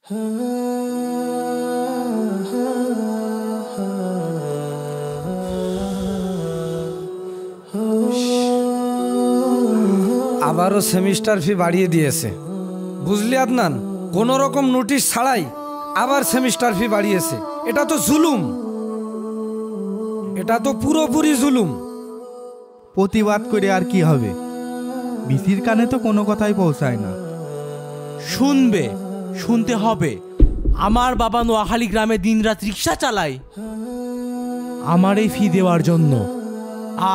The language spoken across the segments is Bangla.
আবারও সেমিস্টার ফি বাড়িয়ে দিয়েছে, বুঝলি আদনান? কোনো রকম নোটিশ ছাড়াই আবার সেমিস্টার ফি বাড়িয়েছে। এটা তো জুলুম, এটা তো পুরোপুরি জুলুম। প্রতিবাদ করে আর কি হবে? বিসির কানে তো কোনো কথাই পৌঁছায় না। শুনতে হবে। আমার বাবা নোয়াখালী গ্রামে দিনরাত রিক্সা চালায় আমার এই ফি দেওয়ার জন্য,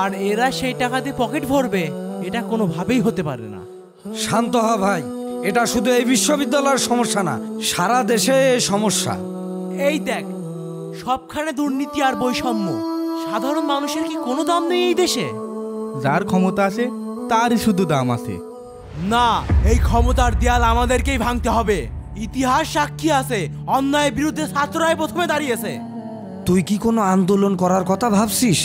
আর এরা সেই টাকা দিয়ে পকেট ভরবে? এটা কোনোভাবেই হতে পারে না। শান্ত হ ভাই, এটা শুধু এই বিশ্ববিদ্যালয়ের সমস্যা না, সারা দেশে এই সমস্যা। এই দেখ, সবখানে দুর্নীতি আর বৈষম্য। সাধারণ মানুষের কি কোনো দাম নেই এই দেশে? যার ক্ষমতা আছে তারই শুধু দাম আছে। না, এই ক্ষমতার দেয়াল আমাদেরকেই ভাঙতে হবে। ইতিহাস সাক্ষী আছে, অন্যায়ের বিরুদ্ধে ছাত্ররাই প্রথমে দাঁড়িয়েছে। তুই কি কোনো আন্দোলন করার কথা ভাবছিস?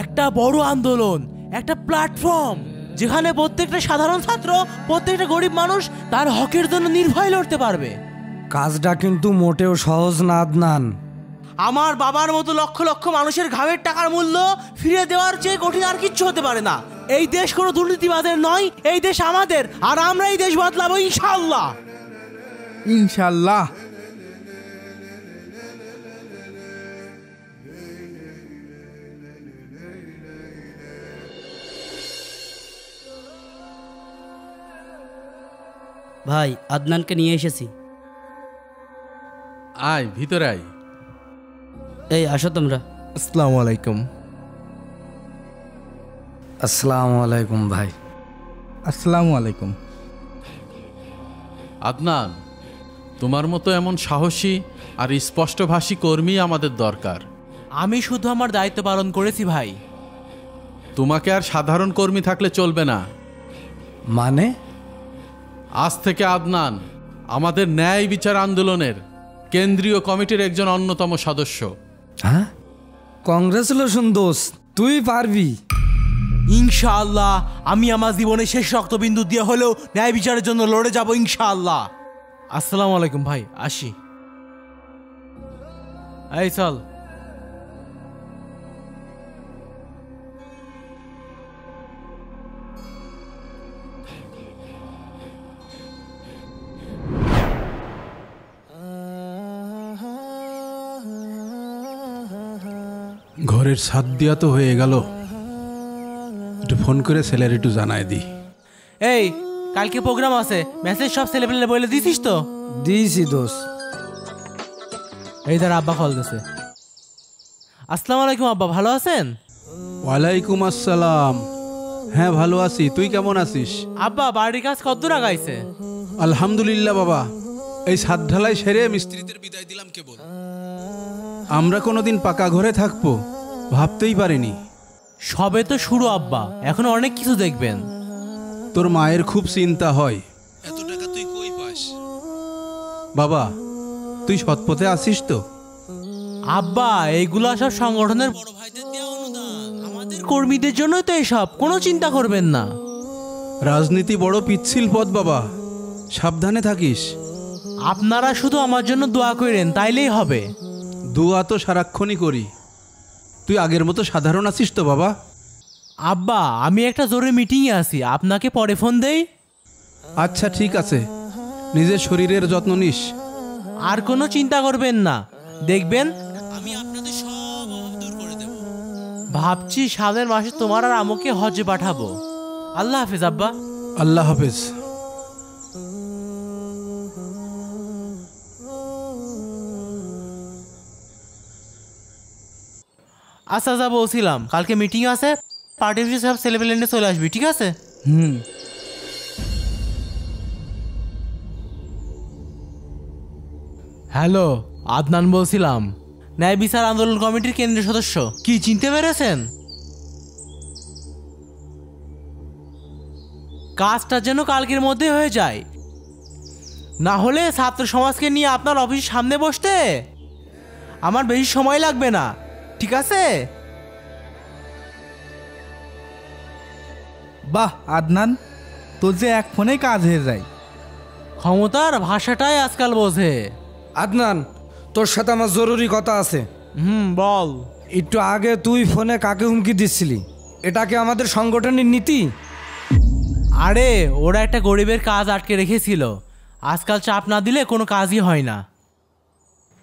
একটা বড় আন্দোলন, একটা প্ল্যাটফর্ম, যেখানে প্রত্যেকটা সাধারণ ছাত্র, প্রত্যেকটা গরিব মানুষ তার হকের জন্য নির্ভয়ে লড়তে পারবে। কাজটা কিন্তু মোটেও সহজ না আদনান। আমার বাবার মতো লক্ষ লক্ষ মানুষের ঘামের টাকার মূল্য ফিরে দেওয়ার চেয়ে কঠিন আর কিচ্ছু হতে পারে না। এই দেশ কোনো দুর্নীতিবাদের নয়, এই দেশ আমাদের, আর আমরা এই দেশ বদলাবো ইনশাআল্লাহ। ইনশাআল্লাহ। ভাই, আদনানকে নিয়ে এসেছি। আয় ভিতরে আয়। এই আসো তোমরা। আসসালামু আলাইকুম। আসসালামু আলাইকুম ভাই। আসসালামু আলাইকুম। আদনান, তোমার মতো এমন সাহসী আর স্পষ্টভাষী কর্মী আমাদের দরকার। আমি শুধু আমার দায়িত্ব পালন করেছি ভাই। তোমাকে আর সাধারণ কর্মী থাকলে চলবে না। মানে? আজ থেকে আদনান আমাদের ন্যায় বিচার আন্দোলনের কেন্দ্রীয় কমিটির একজন অন্যতম সদস্য। হ্যাঁ, কংগ্রেচুলেশন দোস্ত, তুই পারবি ইনশাআল্লাহ। আমি আমার জীবনের শেষ রক্তবিন্দু দিয়ে হলেও ন্যায় বিচারের জন্য লড়ে যাব ইনশাআল্লাহ। আসসালামু আলাইকুম ভাই, আসি। এই চল। ঘরের ছাদ দিয়া তো হয়ে গেল, একটু ফোন করে ছেলের একটু জানাই দি। এই, কালকে প্রোগ্রাম আছে, মেসেজ সব ছেলেপেলে বলে দিছিস তো? দিয়েছি দোস্ত। এই তার আব্বা কল দিছে। আসসালামু আলাইকুম আব্বা, ভালো আছেন? ওয়ালাইকুম আসসালাম। হ্যাঁ ভালো আছি, তুই কেমন আছিস? আব্বা, বাড়ির কাজ কতদূর আগাইছে? আলহামদুলিল্লাহ বাবা, এই ছাদ ঢালাই সেরে মিস্ত্রিদের বিদায় দিলাম কেবল। আমরা কোনোদিন পাকা ঘরে থাকবো ভাবতেই পারিনি। সবে তো শুরু আব্বা, এখন অনেক কিছু দেখবেন। তোর মায়ের খুব চিন্তা হয়, এত টাকা তুই কই পাস? বাবা, তুই সৎপথে আছিস তো? আব্বা, এইগুলা সব সংগঠনের বড় ভাইদের দেওয়া অনুদান, আমাদের কর্মীদের জন্যই তো এসব, কোনো চিন্তা করবেন না। রাজনীতি বড় পিচ্ছিল পথ বাবা, সাবধানে থাকিস। আপনারা শুধু আমার জন্য দোয়া করেন, তাইলেই হবে। দোয়া তো সারাক্ষণই করি। তুই আগের মতো সাধারণ আছিস তো বাবা? আব্বা, আমি একটা জরুরি মিটিংয়ে আছি, আপনাকে পরে ফোন দেই। আচ্ছা ঠিক আছে, নিজের শরীরের যত্ন নিস। আর কোনো চিন্তা করবেন না, দেখবেন আমি আপনাদের সব অভাব দূর করে দেব। ভাবছি সামনের মাসে তোমার আর আমাকে হজে পাঠাবো। আল্লাহ হাফেজ আব্বা। আল্লাহ হাফেজ। আচ্ছা, যা বলছিলাম, কালকে মিটিং আছে, পার্টি অফিসে সব ছেলেপেলে নিয়ে চলে আসবি, ঠিক আছে? হ্যালো, আদনান বলছিলাম, ন্যায় বিচার আন্দোলন কমিটির কেন্দ্রীয় সদস্য। কি চিনতে পেরেছেন? কাজটা যেন কালকের মধ্যে হয়ে যায়, না হলে ছাত্র সমাজকে নিয়ে আপনার অফিসের সামনে বসতে আমার বেশি সময় লাগবে না, ঠিক আছে? বাহ আদনান, তোর যে এক ফোনে কাজ হয়ে যায়। ক্ষমতার ভাষাটাই আজকাল বোঝে। আদনান, তোর সাথে আমার জরুরি কথা আছে। বল। একটু আগে তুই ফোনে কাকে হুমকি দিচ্ছিলি? এটা কি আমাদের সংগঠনের নীতি? আরে ওরা একটা গরিবের কাজ আটকে রেখেছিল, আজকাল চাপ না দিলে কোনো কাজই হয় না।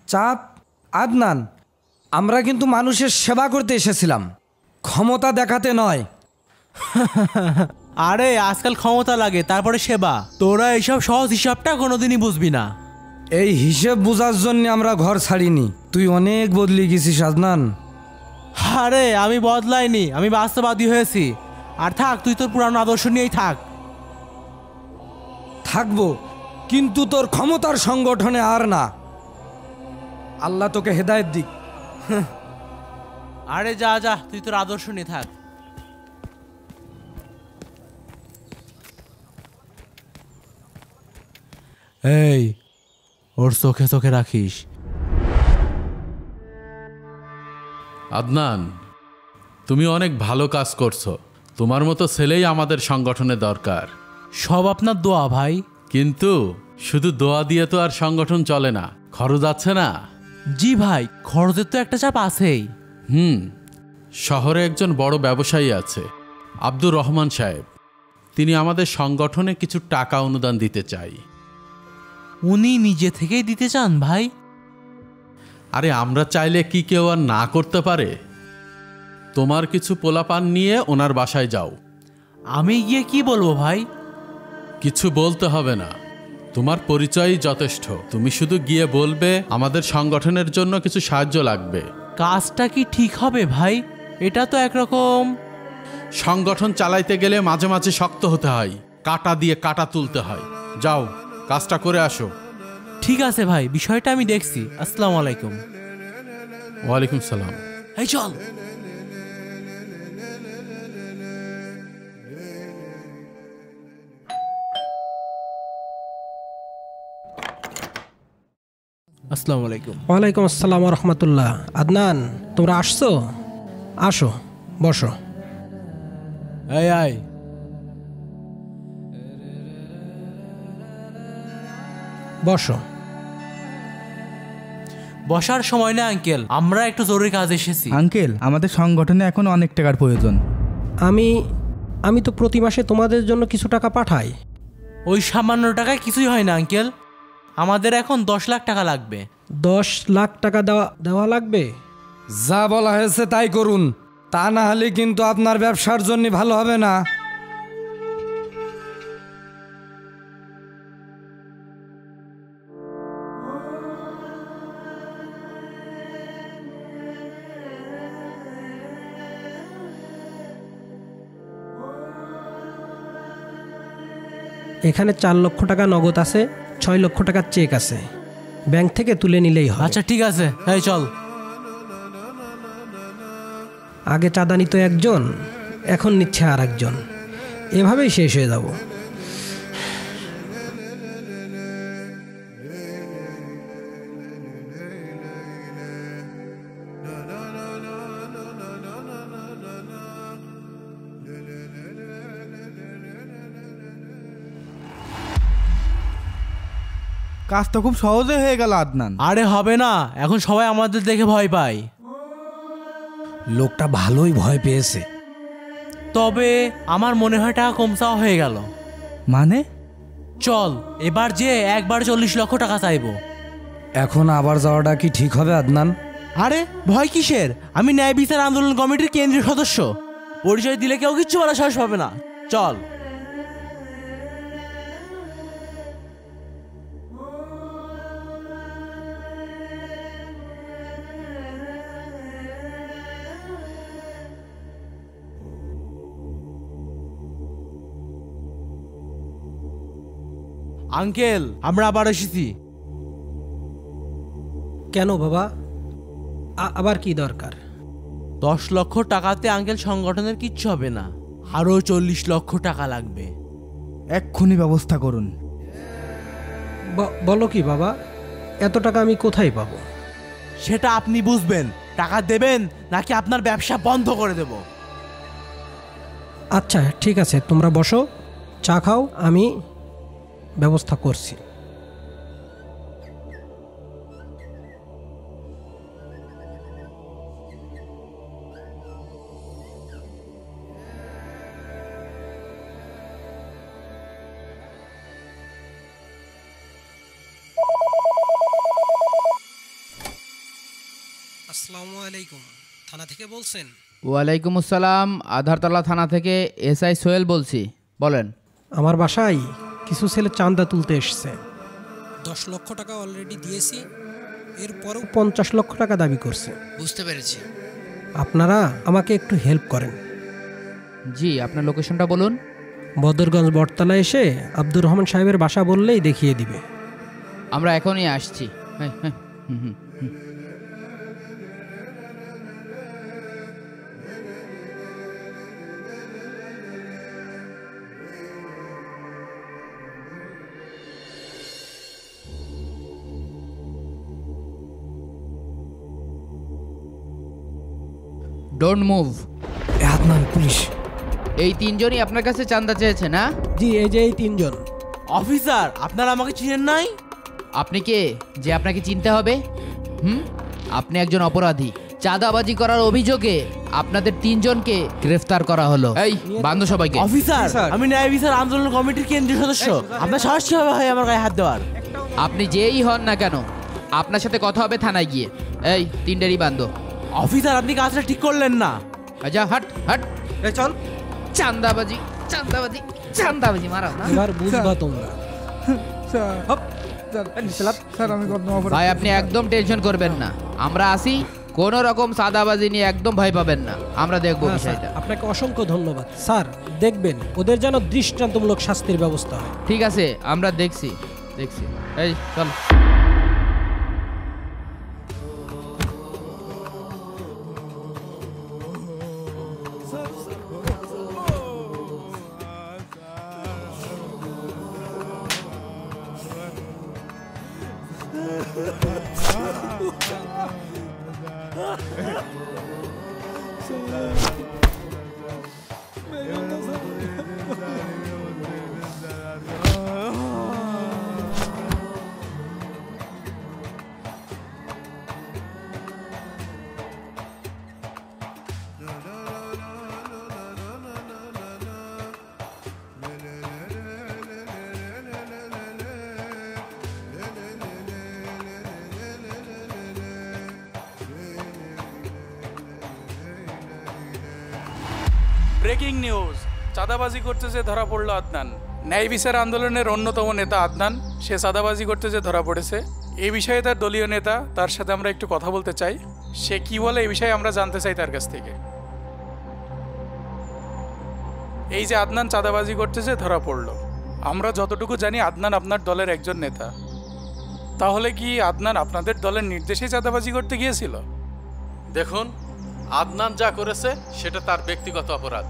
চাপ? আদনান, আমরা কিন্তু মানুষের সেবা করতে এসেছিলাম, ক্ষমতা দেখাতে নয়। আরে আজকাল ক্ষমতা লাগে, তারপরে সেবা। তোরা এইসব সহজ হিসাবটা কোনোদিনই বুঝবি না। এই হিসেব বোঝার জন্য আমরা ঘর ছাড়িনি। তুই অনেক বদলে গেছিস আদনান। আরে আমি বদলাইনি, আমি বাস্তববাদী হয়েছি। আর থাক, তুই তোর পুরানো আদর্শ নিয়েই থাক। থাকবো, কিন্তু তোর ক্ষমতার সংগঠনে আর না। আল্লাহ তোকে হেদায়েত দিক। আরে যা যা, তুই তোর আদর্শ নিয়ে থাক। এই, ওর চোখে চোখে রাখিস। আদনান, তুমি অনেক ভালো কাজ করছো। তোমার মতো ছেলেই আমাদের সংগঠনে দরকার। সব আপনার দোয়া ভাই। কিন্তু শুধু দোয়া দিয়ে তো আর সংগঠন চলে না, খরচ আছে না? জি ভাই, খরচের তো একটা চাপ আছেই। শহরে একজন বড় ব্যবসায়ী আছে, আব্দুর রহমান সাহেব। তিনি আমাদের সংগঠনে কিছু টাকা অনুদান দিতে চাই। উনি নিজে থেকেই দিতে চান ভাই? আরে আমরা চাইলে কি কেউ আর না করতে পারে? তোমার কিছু পোলাপান নিয়ে ওনার বাসায় যাও। আমি গিয়ে কি বলবো ভাই? কিছু বলতে হবে না, তোমার পরিচয়ই যথেষ্ট। তুমি শুধু গিয়ে বলবে আমাদের সংগঠনের জন্য কিছু সাহায্য লাগবে। কাজটা কি ঠিক হবে ভাই? এটা তো একরকম। সংগঠন চালাইতে গেলে মাঝে মাঝে শক্ত হতে হয়, কাটা দিয়ে কাটা তুলতে হয়। যাও, কাজটা করে আসো। ঠিক আছে ভাই, বিষয়টা আমি দেখছি। আসসালামু আলাইকুম। ওয়ালাইকুম সালাম। এই চল। আসসালামু আলাইকুম। ওয়ালাইকুম আসসালাম রহমতুল্লাহ। আদনান, তোমরা আসছো? আসো, বসো। এই আয়। বসো। বসার সময় না আঙ্কেল, আমরা একটু জরুরি কাজ এসেছি। আঙ্কেল, আমাদের সংগঠনে এখন অনেক টাকার প্রয়োজন। আমি তো প্রতি মাসে তোমাদের জন্য কিছু টাকা পাঠাই। ওই সামান্য টাকায় কিছুই হয় না আঙ্কেল, আমাদের এখন 10 লাখ টাকা লাগবে। 10 লাখ টাকা দেওয়া লাগবে? যা বলা হয়েছে তাই করুন, তা না হলে কিন্তু আপনার ব্যবসার জন্য ভালো হবে না। এখানে 4 লক্ষ টাকা নগদ আছে, 6 লক্ষ টাকার চেক আছে, ব্যাংক থেকে তুলে নিলেই হয়। আচ্ছা ঠিক আছে, এই চল। আগে চাঁদা নিত একজন, এখন নিচ্ছে আর একজন, এভাবেই শেষ হয়ে যাব। কাজ তো খুব সহজে হয়ে গেল আদনান। আরে হবে না, এখন সবাই আমাদের দেখে ভয় পায়। লোকটা ভালোই ভয় পেয়েছে। তবে আমার মনে হয় টাকা কম চাওয়া হয়ে গেল। মানে? চল এবার যে একবার 40 লক্ষ টাকা চাইবো। এখন আবার যাওয়াটা কি ঠিক হবে আদনান? আরে ভয় কিসের? আমি ন্যায় বিচার আন্দোলন কমিটির কেন্দ্রীয় সদস্য, পরিচয় দিলে কেউ কিচ্ছু বলা সাহস পাবে না। চল। আঙ্কেল, আমরা আবার এসেছি। কেন বাবা, আবার কি দরকার? 10 লক্ষ টাকাতে আঙ্কেল সংগঠনের কিচ্ছু হবে না, আরো 40 লক্ষ টাকা লাগবে। এক্ষুনি ব্যবস্থা করুন। বলো কি বাবা, এত টাকা আমি কোথায় পাবো? সেটা আপনি বুঝবেন। টাকা দেবেন নাকি আপনার ব্যবসা বন্ধ করে দেব? আচ্ছা ঠিক আছে, তোমরা বসো, চা খাও, আমি ব্যবস্থা করছি। আসসালামু আলাইকুম, থানা থেকে বলছেন? ওয়ালাইকুম আসসালাম, আধারতলা থানা থেকে এসআই সোহেল বলছি, বলেন। আমার বাসায় কিছু ছেলে চাঁদা তুলতে এসছে। 10 লক্ষ টাকা অলরেডি দিয়েছি, এরপরেও 50 লক্ষ টাকা দাবি করছে। বুঝতে পেরেছি। আপনারা আমাকে একটু হেল্প করেন। জি, আপনার লোকেশনটা বলুন। বদরগঞ্জ বটতলা এসে আব্দুর রহমান সাহেবের বাসা বললেই দেখিয়ে দিবে। আমরা এখনই আসছি। হ্যাঁ হ্যাঁ, হুম হুম হুম। Don't move. আদনান, পুলিশ। এই তিনজনই আপনার কাছে চাঁদা চেয়েছে না? জি, এই যে এই তিনজন। অফিসার, আপনারা আমাকে চিনেন নাই? আপনি কে যে আপনাকে চিনতে হবে? আপনি একজন অপরাধী। চাঁদাবাজি করার অভিযোগে আপনাদের তিনজনকে গ্রেফতার করা হলো। এই বান্ধব সবাইকে। অফিসার, আমি ন্যায় বিচার আন্দোলন কমিটির কেন্দ্রীয় সদস্য। আপনার সাহস কিভাবে হয় আমার গায়ে হাত দেওয়ার? আপনি যেই হন না কেন, আপনার সাথে কথা হবে থানায় গিয়ে। এই তিনটেরই বান্ধব। অফিসার, আপনি কাজটা ঠিক করলেন না। আচ্ছা, হাট হাট, চল। চাঁদাবাজি চাঁদাবাজি চাঁদাবাজি মারা না। এবার বুঝবা তোমরা। ভাই, আপনি একদম টেনশন করবেন না, আমরা আসি। কোন রকম সাদাবাজি নিয়ে একদম ভয় পাবেন না, আমরা দেখবো বিষয়টা। আপনাকে অসংখ্য ধন্যবাদ স্যার। দেখবেন ওদের যেন দৃষ্টান্তমূলক শাস্তির ব্যবস্থা হয়। ঠিক আছে, আমরা দেখছি। এই চল। ব্রেকিং নিউজ, চাঁদাবাজি করতে যে ধরা পড়লো আদনান। ন্যায় বিচার আন্দোলনের অন্যতম নেতা আদনান, সে চাঁদাবাজি করতে যে ধরা পড়েছে। এই বিষয়ে তার দলীয় নেতা, তার সাথে আমরা একটু কথা বলতে চাই। সে কি বলে এই বিষয়ে আমরা জানতে চাই তার কাছ থেকে। এই যে আদনান চাঁদাবাজি করতে যে ধরা পড়লো, আমরা যতটুকু জানি আদনান আপনার দলের একজন নেতা। তাহলে কি আদনান আপনাদের দলের নির্দেশে চাঁদাবাজি করতে গিয়েছিল? দেখুন, আদনান যা করেছে সেটা তার ব্যক্তিগত অপরাধ,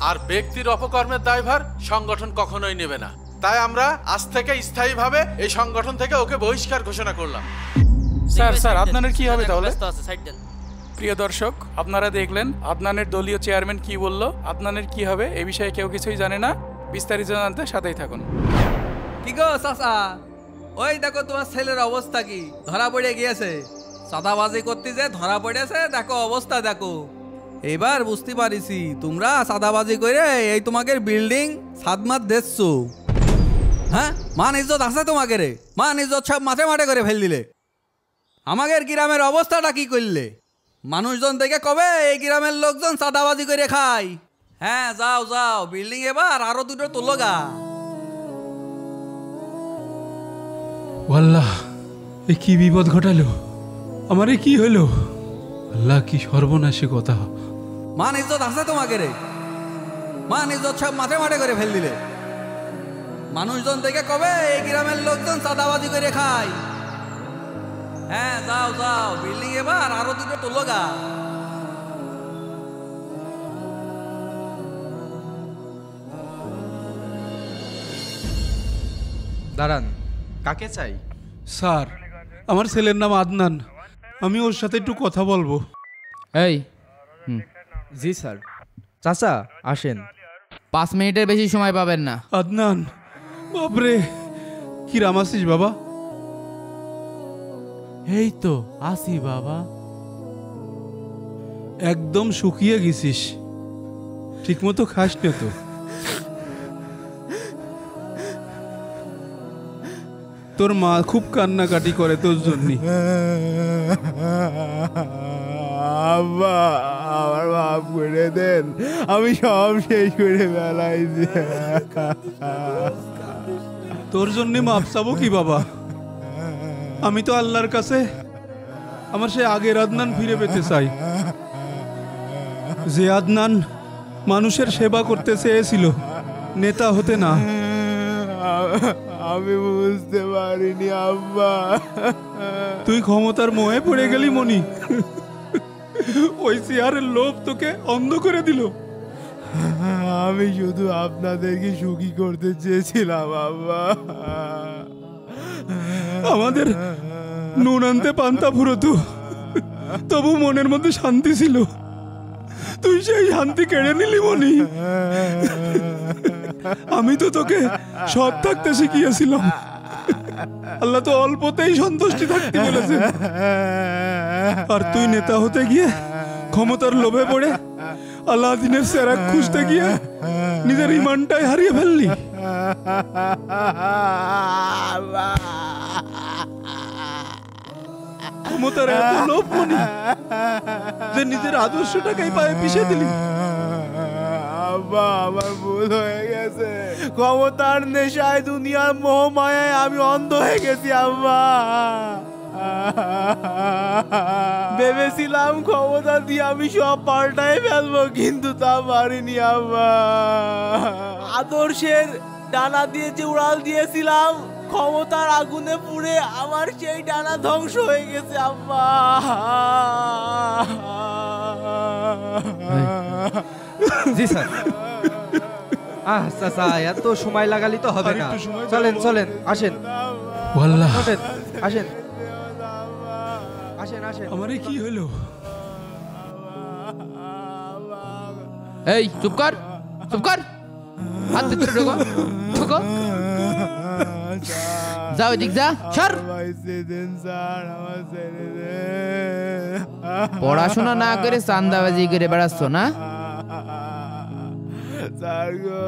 আর ব্যক্তির অপকর্মের দায়ভার সংগঠন কখনোই নেবে না। তাই আমরা আজ থেকে স্থায়ীভাবে এই সংগঠন থেকে ওকে বহিষ্কার ঘোষণা করলাম। স্যার আদনানের কি হবে তাহলে? প্রিয় দর্শক, আপনারা দেখলেন আদনানের দলীয় চেয়ারম্যান কি বলল। আদনানের কি হবে এ বিষয়ে কেউ কিছুই জানে না। বিস্তারিত জানতে সাথেই থাকুন। কি গো চাচা, ওই দেখো তোমার ছেলের অবস্থা কি, ধরা পড়ে গিয়েছে। চাঁদাবাজি করতে যে ধরা পড়েছে, দেখো অবস্থা দেখো। এবার বুঝতে পারিছি তোমরা চাঁদাবাজি করে এই তোমাকে বিল্ডিং সাদমাত দেখছো। হ্যাঁ, মান ইজ্জত আছে তোমাকে রে? মান ইজ্জত সব মাঠে মাঠে করে ফেল দিলে। আমাদের গ্রামের অবস্থাটা কি করলে? মানুষজন দেখে কবে এই গ্রামের লোকজন চাঁদাবাজি করে খায়। হ্যাঁ, যাও যাও, বিল্ডিং এবার আরো দুটো তোলো গা। আল্লাহ, এ কি বিপদ ঘটালো? আমারে কি হলো? আল্লাহ, কি সর্বনাশী কথা। মান ইজ্জত আছে তোমাকে রে? মান ইজ্জত সব মাঠে মাঠে করে ফেল দিলে। মানুষজন দেখে কবে এই গ্রামের লোকজন চাঁদাবাজি করে খায়। হ্যাঁ, যাও যাও, বিল্ডিং এবার আরো দুটো তোলো গা। দাঁড়ান, কাকে চাই? স্যার, আমার ছেলের নাম আদনান, আমি ওর সাথে একটু কথা বলবো। এই জি স্যার। চাচা আসেন। 5 মিনিটের বেশি সময় পাবেন না। আদনান, বাপরে, কি রাম আছিস বাবা? এই তো আসি বাবা। একদম শুকিয়ে গেছিস, ঠিক মতো খাস না তো। তোর মা খুব কান্নাকাটি করে তোর জন্য। আব্বা আমার মাফ করে দেন, আমি সব শেষ করে ফেলাইছি। তোর জন্য মাপ চাবো কি বাবা? আমি তো আল্লাহর কাছে আমার সে আগের আদনান ফিরে পেতে চাই, যে আদনান মানুষের সেবা করতে চেয়েছিল, নেতা হতে না। আমি বুঝতে পারিনি আব্বা। তুই ক্ষমতার মোহে পড়ে গেলি মনি, ওই চেয়ারের লোভ তোকে অন্ধ করে দিল। আমি শুধু আপনাদেরকে সুখী করতে চেয়েছিলাম আব্বা। আমাদের নুন আনতে পান্তা ফুরোতো, তবু মনের মধ্যে শান্তি ছিল। তুই সেই শান্তি কেড়ে নিলি মনি। আমি তো তোকে সৎ থাকতে শিখিয়েছিলাম। আল্লাহ তো অল্পতেই সন্তুষ্টি থাকতে বলেছেন, আর তুই নেতা হতে গিয়ে ক্ষমতার লোভে পড়ে আল্লাহ দিনের সেরাক খুঁজতে গিয়ে নিজের ইমানটাই হারিয়ে ফেললি। ক্ষমতার এত লোভ মনি যে নিজের আদর্শটাকেই পায়ে পিষে দিলি। আব্বা আমার ভুল হয়ে গেছে, ক্ষমতার নেশায় দুনিয়ার মোহ মায়ায় আমি অন্ধ হয়ে গেছি আব্বা। ভেবেছিলাম ক্ষমতা দিয়ে আমি সব পাল্টাই ফেলবো, কিন্তু তা পারিনি আব্বা। আদর্শের ডানা দিয়ে যে উড়াল দিয়েছিলাম, ক্ষমতার আগুনে পুড়ে আমার সেই ডানা ধ্বংস হয়ে গেছে আব্বা। জি স্যার। চাচা এত সময় লাগালি তো হবে না, চলেন চলেন আসেন। ওয়াল্লাহ ওঠেন, আসেন আসেন আসেন। আমারে কি হলো? এই চুপ কর, চুপ কর, হাত ভিতরে ঢোকো, ঢোকো, যাও এদিক যা, সর। পড়াশোনা না করে চান্দাবাজি করে বেড়াচ্ছ না? স্যার গো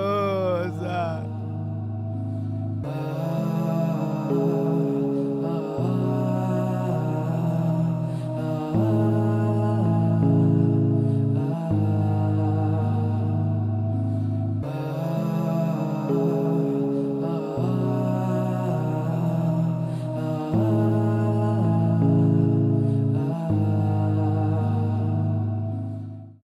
স্যার।